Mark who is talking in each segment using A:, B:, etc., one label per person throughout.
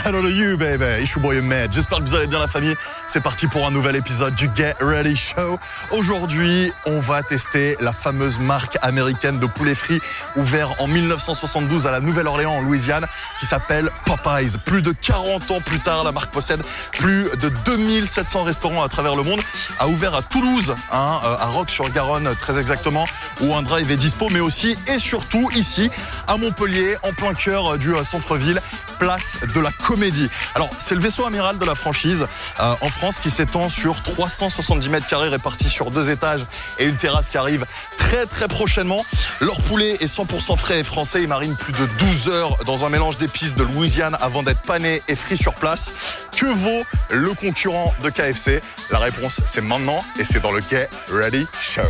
A: Hello to you, baby. It's your boy Med. J'espère que vous allez bien, la famille. C'est parti pour un nouvel épisode du Get Ready Show. Aujourd'hui, on va tester la fameuse marque américaine de poulet frit ouvert en 1972 à la Nouvelle-Orléans, en Louisiane, qui s'appelle Popeyes. Plus de 40 ans plus tard, la marque possède plus de 2700 restaurants à travers le monde. A ouvert à Toulouse, à Roques-sur-Garonne, très exactement, où un drive est dispo, mais aussi et surtout ici, à Montpellier, en plein cœur du centre-ville, place de la Comédie. Alors, c'est le vaisseau amiral de la franchise en France qui s'étend sur 370 mètres carrés répartis sur 2 étages et une terrasse qui arrive très prochainement. Leur poulet est 100% frais et français. Ils marinent plus de 12 heures dans un mélange d'épices de Louisiane avant d'être panés et frits sur place. Que vaut le concurrent de KFC? La réponse, c'est maintenant et c'est dans le Get Ready Show.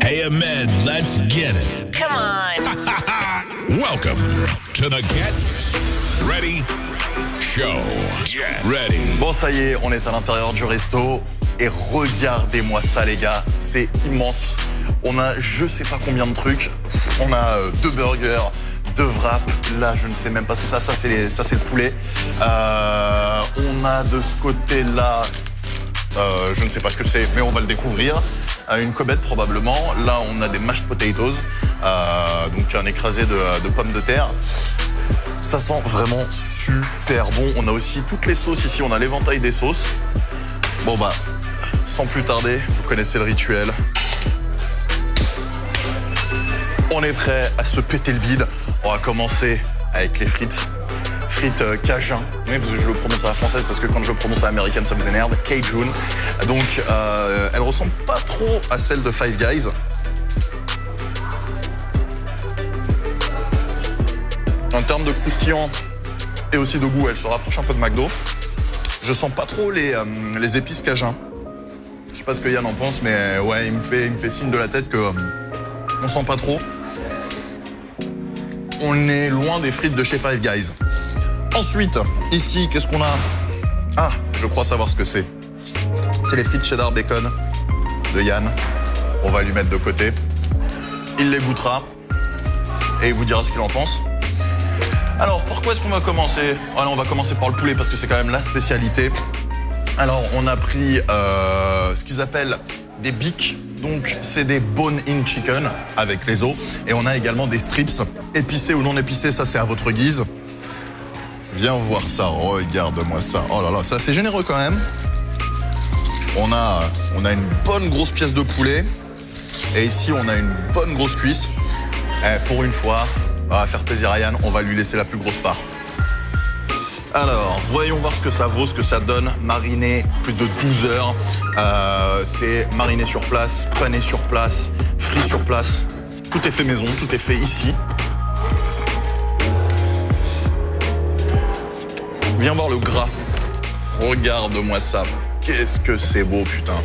B: Hey Ahmed, let's get it.
C: Come on.
B: Welcome to the Get Ready Show. Get ready.
A: Bon, ça y est, on est à l'intérieur du resto et regardez-moi ça, les gars, c'est immense. On a je sais pas combien de trucs. On a 2 burgers, 2 wraps. Là, je ne sais même pas ce que ça c'est le poulet. On a de ce côté-là, je ne sais pas ce que c'est, mais on va le découvrir. Une cobette probablement. Là, on a des mashed potatoes, donc un écrasé de pommes de terre. Ça sent vraiment super bon. On a aussi toutes les sauces ici. On a l'éventail des sauces. Bon bah, sans plus tarder, vous connaissez le rituel. On est prêt à se péter le bide. On va commencer avec les frites. Frites cajun. Oui, parce que je le prononce à la française parce que quand je le prononce à l'américaine, ça vous énerve. Cajun. Donc, elle ressemble pas trop à celle de Five Guys. En termes de croustillant et aussi de goût, elle se rapproche un peu de McDo. Je sens pas trop les épices cajun. Je sais pas ce que Yann en pense, mais ouais, il me fait signe de la tête que on sent pas trop. On est loin des frites de chez Five Guys. Ensuite, ici, qu'est-ce qu'on a? Ah, je crois savoir ce que c'est. C'est les frites cheddar bacon de Yann. On va lui mettre de côté. Il les goûtera et il vous dira ce qu'il en pense. Alors, par quoi est-ce qu'on va commencer? Allez, on va commencer par le poulet parce que c'est quand même la spécialité. Alors, on a pris ce qu'ils appellent des bics. Donc, c'est des bone-in chicken avec les os. Et on a également des strips épicés ou non épicés. Ça, c'est à votre guise. Viens voir ça, regarde-moi ça. Oh là là, c'est assez généreux quand même. On a une bonne grosse pièce de poulet. Et ici, on a une bonne grosse cuisse. Pour une fois, on va faire plaisir à Yann, on va lui laisser la plus grosse part. Alors, voyons voir ce que ça vaut, ce que ça donne. Mariné plus de 12 heures. C'est mariné sur place, pané sur place, frit sur place. Tout est fait maison, tout est fait ici. Viens voir le gras. Regarde-moi ça. Qu'est-ce que c'est beau, putain.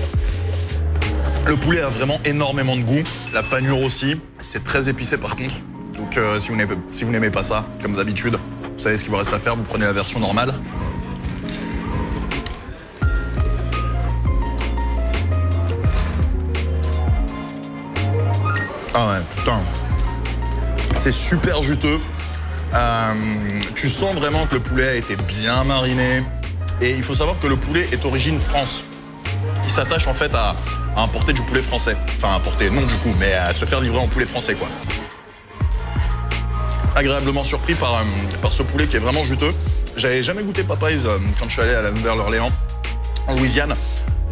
A: Le poulet a vraiment énormément de goût. La panure aussi. C'est très épicé par contre. Donc si vous n'aimez pas ça, comme d'habitude, vous savez ce qu'il vous reste à faire. Vous prenez la version normale. Ah ouais, putain. C'est super juteux. Tu sens vraiment que le poulet a été bien mariné. Et il faut savoir que le poulet est d'origine France. Il s'attache en fait à importer du poulet français. Enfin, importer, non du coup, mais à se faire livrer en poulet français, quoi. Agréablement surpris par ce poulet qui est vraiment juteux. J'avais jamais goûté Popeyes quand je suis allé à la Nouvelle-Orléans, en Louisiane.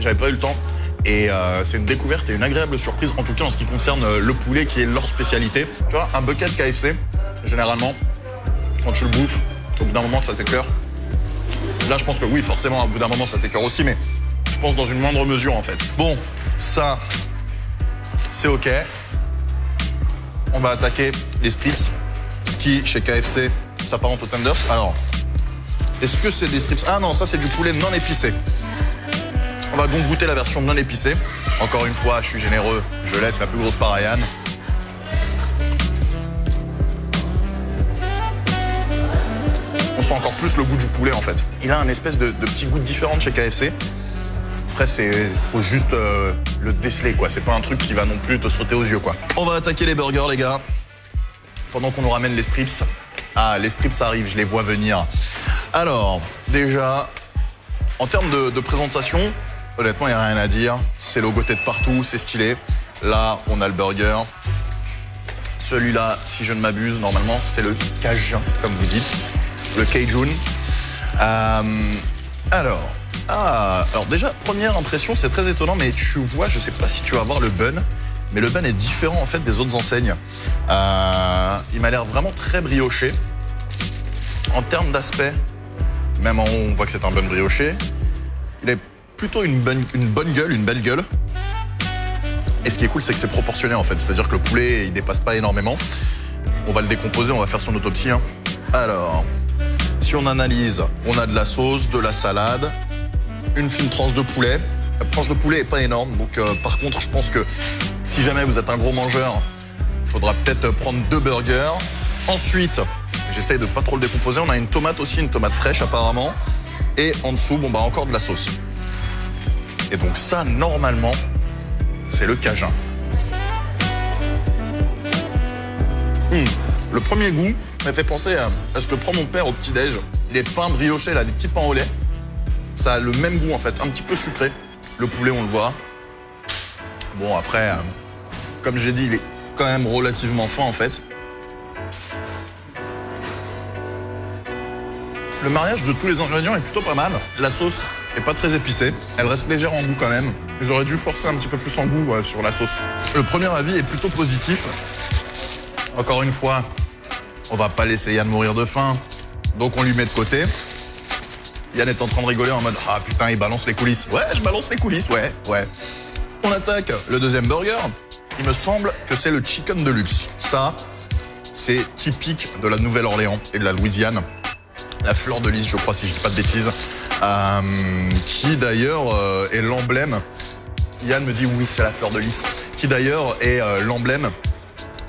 A: J'avais pas eu le temps. Et c'est une découverte et une agréable surprise, en tout cas en ce qui concerne le poulet qui est leur spécialité. Tu vois, un bucket KFC, généralement, quand tu le bouffes, au bout d'un moment, ça t'écœure. Là, je pense que oui, forcément, au bout d'un moment, ça t'écœure aussi, mais je pense dans une moindre mesure, en fait. Bon, ça, c'est OK. On va attaquer les strips, ce qui, chez KFC, s'apparente aux tenders. Alors, est-ce que c'est des strips? Ah non, ça, c'est du poulet non épicé. On va donc goûter la version non épicée. Encore une fois, je suis généreux, je laisse la plus grosse part à Yann. On sent encore plus le goût du poulet en fait. Il a un espèce de petit goût différent de chez KFC. Après, faut juste le déceler quoi. C'est pas un truc qui va non plus te sauter aux yeux quoi. On va attaquer les burgers les gars. pendant qu'on nous ramène les strips. Ah, les strips arrivent, je les vois venir. Alors, déjà, en termes de présentation, honnêtement, il n'y a rien à dire. C'est logoté de partout, c'est stylé. Là, on a le burger. Celui-là, si je ne m'abuse, normalement, c'est le Cajun, comme vous dites. Le Cajun. Alors déjà, première impression, c'est très étonnant, mais tu vois, je sais pas si tu vas voir le bun, mais le bun est différent en fait des autres enseignes. Il m'a l'air vraiment très brioché. En termes d'aspect, même en haut, on voit que c'est un bun brioché. Il a plutôt une bonne gueule, une belle gueule. Et ce qui est cool, c'est que c'est proportionné en fait. C'est-à-dire que le poulet, il dépasse pas énormément. On va le décomposer, on va faire son autopsie. Hein. Alors, si on analyse, on a de la sauce, de la salade, une fine tranche de poulet. La tranche de poulet est pas énorme, donc par contre, je pense que si jamais vous êtes un gros mangeur, il faudra peut-être prendre 2 burgers. Ensuite, j'essaye de pas trop le décomposer. On a une tomate aussi, une tomate fraîche apparemment. Et en dessous, bon bah encore de la sauce. Et donc ça, normalement, c'est le Cajun. Le premier goût m'a fait penser à ce que prend mon père au petit-déj. Les pains briochés, là, les petits pains au lait. Ça a le même goût, en fait, un petit peu sucré. Le poulet, on le voit. Bon, après, comme j'ai dit, il est quand même relativement fin, en fait. Le mariage de tous les ingrédients est plutôt pas mal. La sauce est pas très épicée. Elle reste légère en goût quand même. Ils auraient dû forcer un petit peu plus en goût sur la sauce. Le premier avis est plutôt positif. Encore une fois, on va pas laisser Yann mourir de faim. Donc on lui met de côté. Yann est en train de rigoler en mode « Ah putain, il balance les coulisses. » Ouais, je balance les coulisses, ouais. On attaque le deuxième burger. Il me semble que c'est le chicken deluxe. Ça, c'est typique de la Nouvelle-Orléans et de la Louisiane. La fleur de lys, je crois, si je dis pas de bêtises. Qui d'ailleurs est l'emblème. Yann me dit oui, c'est la fleur de lys. Qui d'ailleurs est l'emblème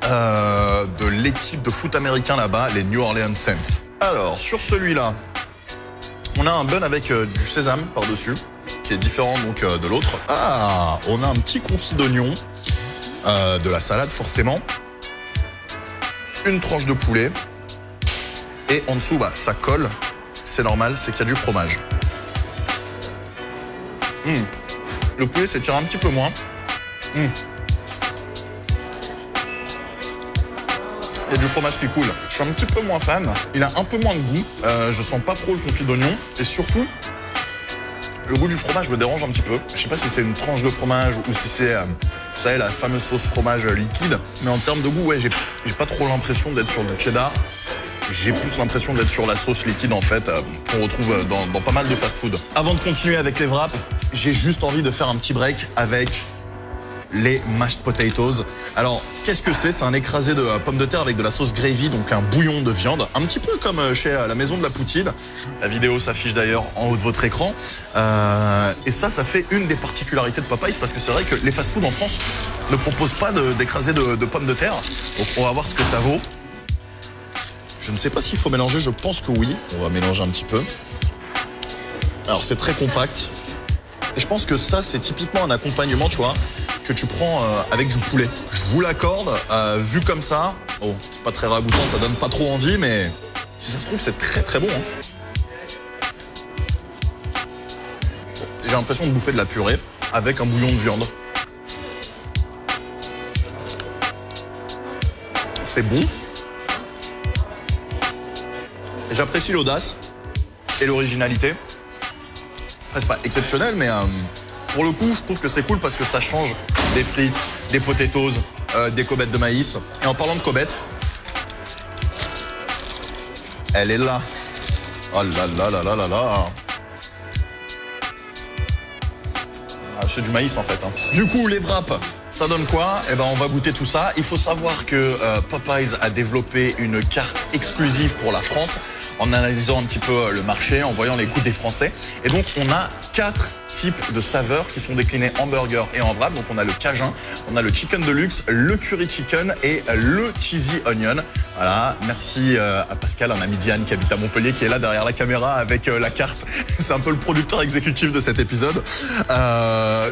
A: de l'équipe de foot américain là-bas, les New Orleans Saints. Alors, sur celui-là, on a un bun avec du sésame par-dessus, qui est différent donc de l'autre. Ah, on a un petit confit d'oignon, de la salade forcément, une tranche de poulet, et en dessous, bah, ça colle, c'est normal, c'est qu'il y a du fromage. Le poulet s'étire un petit peu moins. Il y a du fromage qui coule. Je suis un petit peu moins fan. Il a un peu moins de goût. Je sens pas trop le confit d'oignon. Et surtout, le goût du fromage me dérange un petit peu. Je sais pas si c'est une tranche de fromage ou si c'est, vous savez, la fameuse sauce fromage liquide. Mais en termes de goût, ouais, j'ai pas trop l'impression d'être sur du cheddar. J'ai plus l'impression d'être sur la sauce liquide, en fait, qu'on retrouve dans pas mal de fast-food. Avant de continuer avec les wraps, j'ai juste envie de faire un petit break avec les mashed potatoes. Alors, qu'est-ce que c'est? C'est un écrasé de pommes de terre avec de la sauce gravy, donc un bouillon de viande, un petit peu comme chez la maison de la Poutine. La vidéo s'affiche d'ailleurs en haut de votre écran. Et ça fait une des particularités de Popeyes, parce que c'est vrai que les fast-food en France ne proposent pas d'écrasé de pommes de terre. Donc, on va voir ce que ça vaut. Je ne sais pas s'il faut mélanger, je pense que oui. On va mélanger un petit peu. Alors, c'est très compact. Et je pense que ça, c'est typiquement un accompagnement, tu vois, que tu prends avec du poulet. Je vous l'accorde, vu comme ça, oh, c'est pas très ragoûtant, ça donne pas trop envie, mais si ça se trouve, c'est très très bon. J'ai l'impression de bouffer de la purée avec un bouillon de viande. C'est bon. J'apprécie l'audace et l'originalité. Après, c'est pas exceptionnel, mais pour le coup, je trouve que c'est cool parce que ça change des frites, des potatoes, des cobettes de maïs. Et en parlant de cobettes, elle est là. Oh là là là là là là. Ah, c'est du maïs en fait. Du coup, les wraps, ça donne quoi? Eh ben, on va goûter tout ça. Il faut savoir que Popeyes a développé une carte exclusive pour la France en analysant un petit peu le marché, en voyant les coûts des Français. Et donc, on a 4 types de saveurs qui sont déclinés en burger et en wrap. Donc on a le cajun, on a le chicken deluxe, le curry chicken et le cheesy onion. Voilà, merci à Pascal, un ami Diane qui habite à Montpellier, qui est là derrière la caméra avec la carte. C'est un peu le producteur exécutif de cet épisode.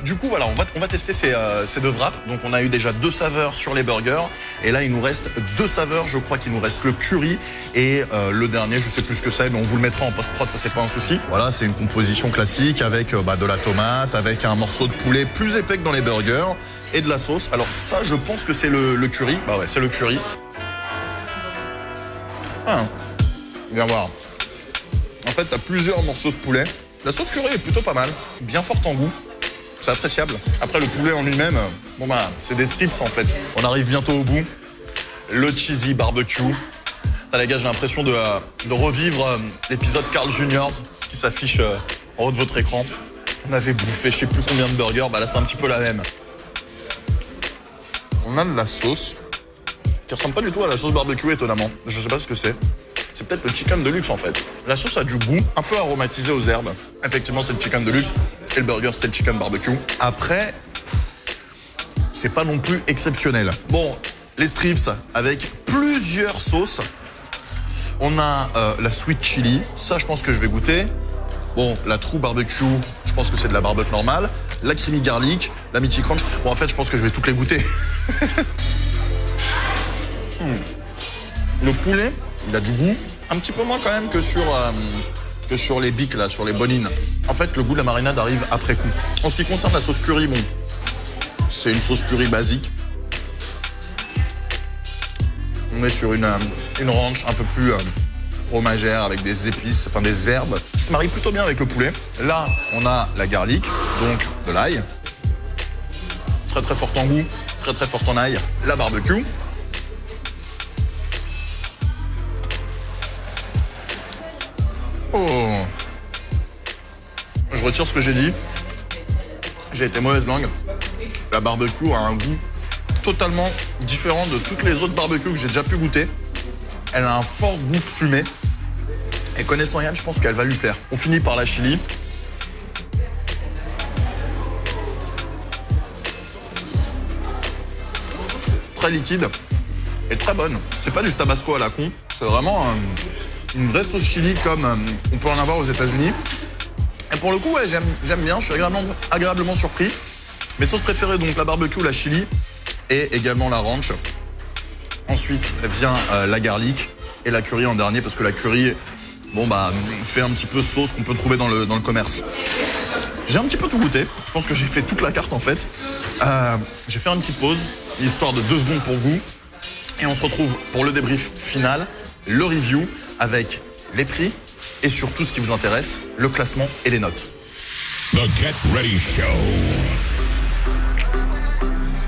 A: Du coup, voilà, on va tester ces deux wraps. Donc on a eu déjà 2 saveurs sur les burgers. Et là, il nous reste 2 saveurs. Je crois qu'il nous reste le curry et le dernier, je sais plus ce que c'est, mais on vous le mettra en post-prod, ça c'est pas un souci. Voilà, c'est une composition classique avec de la tomate, avec un morceau de poulet plus épais que dans les burgers et de la sauce. Alors ça, je pense que c'est le curry. Bah ouais, c'est le curry. Ah, viens voir. En fait, t'as plusieurs morceaux de poulet. La sauce curry est plutôt pas mal, bien forte en goût. C'est appréciable. Après, le poulet en lui-même, c'est des strips en fait. On arrive bientôt au bout. Le cheesy barbecue. Les gars, j'ai l'impression de revivre l'épisode Carl Jr. qui s'affiche en haut de votre écran. On avait bouffé je sais plus combien de burgers, là c'est un petit peu la même. On a de la sauce qui ressemble pas du tout à la sauce barbecue étonnamment. Je sais pas ce que c'est. C'est peut-être le chicken deluxe en fait. La sauce a du goût, un peu aromatisé aux herbes. Effectivement, c'est le chicken deluxe et le burger c'était le chicken barbecue. Après, c'est pas non plus exceptionnel. Bon, les strips avec plusieurs sauces. On a la sweet chili, ça je pense que je vais goûter. Bon, la true barbecue, je pense que c'est de la barbecue normale. La creamy garlic, la meaty crunch. Bon, en fait, je pense que je vais toutes les goûter. Le poulet, il a du goût. Un petit peu moins quand même que sur les bics, là, sur les bonines. En fait, le goût de la marinade arrive après coup. En ce qui concerne la sauce curry, bon, c'est une sauce curry basique. On est sur une ranch un peu plus fromagère avec des épices, enfin des herbes qui se marient plutôt bien avec le poulet. Là, on a la garlic, donc de l'ail. Très très forte en goût, très très forte en ail. La barbecue. Oh. Je retire ce que j'ai dit. J'ai été mauvaise langue. La barbecue a un goût totalement différent de toutes les autres barbecues que j'ai déjà pu goûter. Elle a un fort goût fumé. Et connaissant Yann, je pense qu'elle va lui plaire. On finit par la chili. Très liquide et très bonne. C'est pas du tabasco à la con. C'est vraiment une vraie sauce chili comme on peut en avoir aux États-Unis. Et pour le coup, ouais, j'aime bien. Je suis agréablement surpris. Mes sauces préférées, donc la barbecue, la chili et également la ranch. Ensuite vient la garlic et la curry en dernier parce que la curry, fait un petit peu sauce qu'on peut trouver dans le commerce. J'ai un petit peu tout goûté. Je pense que j'ai fait toute la carte en fait. J'ai fait une petite pause, histoire de 2 secondes pour vous. Et on se retrouve pour le débrief final, le review avec les prix et surtout ce qui vous intéresse, le classement et les notes.
B: The Get Ready Show.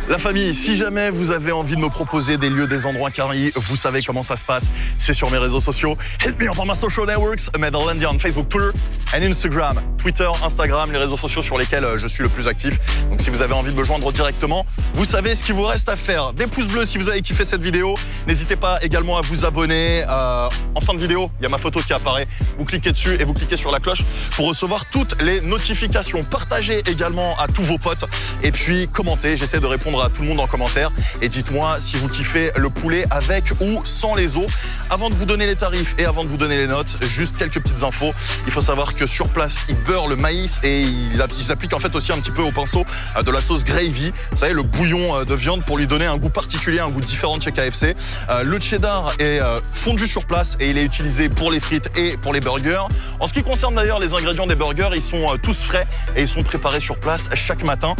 A: La famille, si jamais vous avez envie de me proposer des lieux, des endroits carrés, vous savez comment ça se passe, c'est sur mes réseaux sociaux. Hit me on my social networks, Medellandi on Facebook, Twitter et Instagram. Twitter, Instagram, les réseaux sociaux sur lesquels je suis le plus actif. Donc si vous avez envie de me joindre directement, vous savez ce qu'il vous reste à faire. Des pouces bleus si vous avez kiffé cette vidéo. N'hésitez pas également à vous abonner. En fin de vidéo, il y a ma photo qui apparaît. Vous cliquez dessus et vous cliquez sur la cloche pour recevoir toutes les notifications. Partagez également à tous vos potes et puis commentez. J'essaie de répondre à tout le monde en commentaire et dites-moi si vous kiffez le poulet avec ou sans les os. Avant de vous donner les tarifs et avant de vous donner les notes, juste quelques petites infos. Il faut savoir que sur place, ils beurrent le maïs et ils appliquent en fait aussi un petit peu au pinceau de la sauce gravy. Vous savez, le bouillon de viande pour lui donner un goût particulier, un goût différent de chez KFC. Le cheddar est fondu sur place et il est utilisé pour les frites et pour les burgers. En ce qui concerne d'ailleurs les ingrédients des burgers, ils sont tous frais et ils sont préparés sur place chaque matin.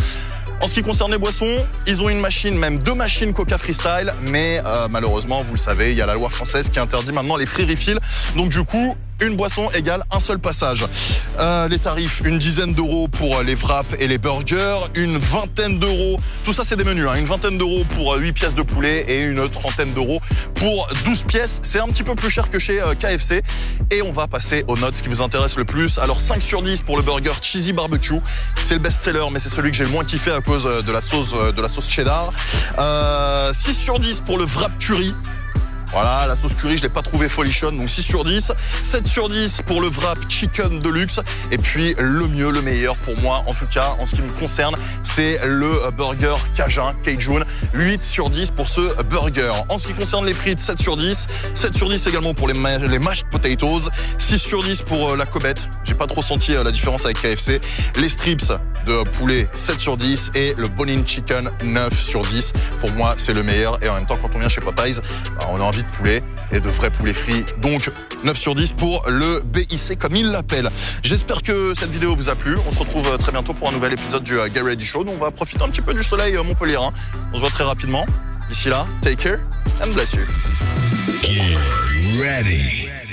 A: En ce qui concerne les boissons, ils ont une machine, même 2 machines Coca Freestyle, mais malheureusement, vous le savez, il y a la loi française qui interdit maintenant les free refills. Donc du coup, une boisson égale un seul passage. Les tarifs, une dizaine d'euros pour les wraps et les burgers, une vingtaine d'euros, tout ça c'est des menus, une vingtaine d'euros pour 8 pièces de poulet et une trentaine d'euros pour 12 pièces. C'est un petit peu plus cher que chez KFC. Et on va passer aux notes, ce qui vous intéresse le plus. Alors 5 sur 10 pour le burger cheesy barbecue. C'est le best-seller, mais c'est celui que j'ai le moins kiffé à cause de la sauce cheddar. 6 sur 10 pour le wrap curry. Voilà, la sauce curry, je l'ai pas trouvé folichonne, donc 6 sur 10. 7 sur 10 pour le wrap chicken de luxe. Et puis le mieux, le meilleur pour moi, en tout cas, en ce qui me concerne, c'est le burger Cajun. 8 sur 10 pour ce burger. En ce qui concerne les frites, 7 sur 10. 7 sur 10 également pour les mashed potatoes. 6 sur 10 pour la cobette. J'ai pas trop senti la différence avec KFC. Les strips de poulet, 7 sur 10. Et le bone-in chicken, 9 sur 10. Pour moi, c'est le meilleur. Et en même temps, quand on vient chez Popeyes, on a envie de poulet et de vrais poulets frits. Donc, 9 sur 10 pour le BIC, comme il l'appelle. J'espère que cette vidéo vous a plu. On se retrouve très bientôt pour un nouvel épisode du Get Ready Show. Donc, on va profiter un petit peu du soleil Montpellier. On se voit très rapidement. D'ici là, take care and bless you.
B: Get ready.